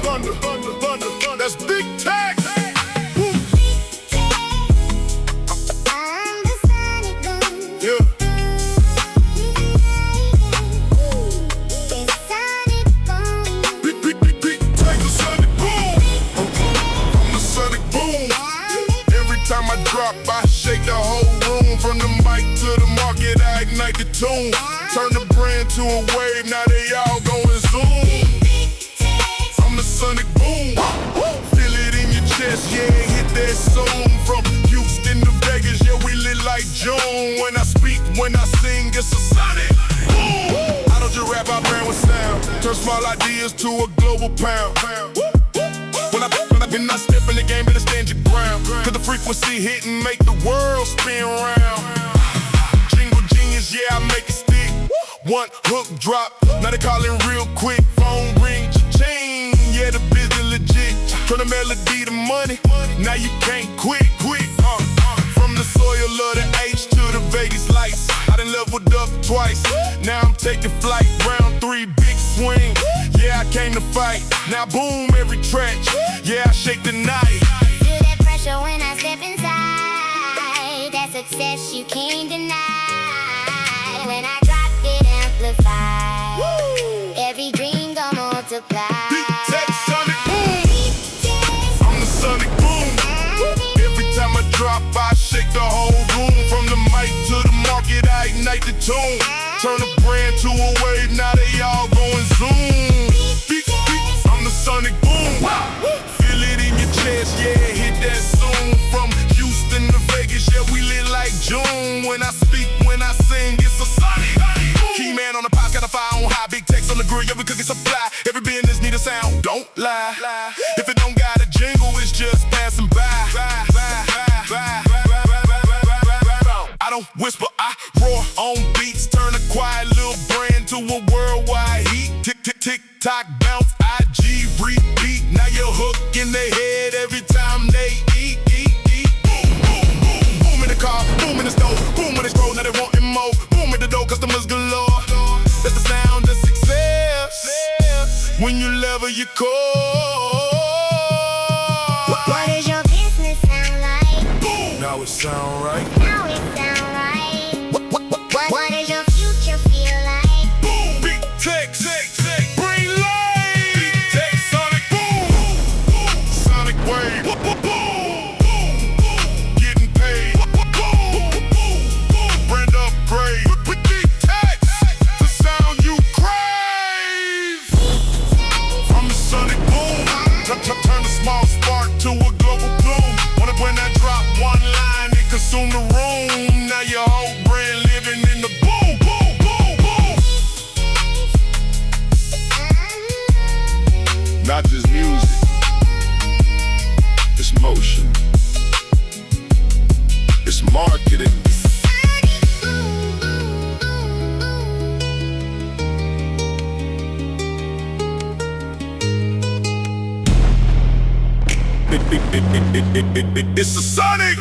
thunder, that's big TEXX. Yeah. Big TEXX, the sonic boom. I'm the sonic boom. Every time I drop, I shake the whole room. From the mic to the market, I ignite the tune. Turn the brand to a wave, now they all going zoom. I'm the sonic boom. Feel it in your chest, yeah, hit that soon. From Houston to Vegas, yeah, we lit like June. When I speak, when I sing, it's a sonic boom. I don't just rap, I brand with sound. Turn small ideas to a global pound. When I step in the game, better stand your ground. Cause the frequency hit and make the world spin round. Jingle genius, yeah, I make it stick. One hook drop, now they callin' real quick. Phone ring, cha-ching, yeah, the business legit. Turn the melody to money, now you can't quit. From the soil of the H to the Vegas lights, I done leveled up twice. Now I'm taking flight, round 3, big swing. Yeah, I came to fight, now boom, every track. Yeah, I shake the night. Feel that pressure when I step inside. That success you can't deny. When I drop it amplified, every dream gon' multiply. Big TEXX, sonic boom. I'm the sonic boom. Every time I drop, I shake the whole room. From the mic to the market, I ignite the tune. Turn the brand to a wave, now they all going zoom. I'm the sonic boom. Feel it in your chest, yeah, hit that soon. From Houston to Vegas, yeah, we lit like June. When I speak, when I sing, it's a sonic boom. Key man on the pop, got a fire on high, big TEXX on the grill, yeah, we cooking supply. Every business need a sound, don't lie. If it don't got a jingle, it's just passing by. I don't whisper, I roar on beats. Turn a quiet little brand to a worldwide heat. Tick, tick, tick, tock, bounce, IG, repeat. Now you're hooked in their head every time they eat. Boom, boom, boom, boom in the car, boom in the stove, boom in the scroll, now they wantin' more. Boom at the door, customers galore. That's the sound of success when you level your core. What does your business sound like? Boom. Now it sound right. Now it sound right. What does your future feel like? Boom. Big TEXX, bring light. Big TEXX, sonic boom. Sonic wave. Boom. Getting paid. Brand upgrade. With big TEXX, the sound you crave. I'm the sonic boom. Turn a small spark to a global bloom. When I drop one line, it consume the room. Now your whole brand living in the boom, boom, boom, boom. Not just music, it's motion, it's marketing. It's a sonic.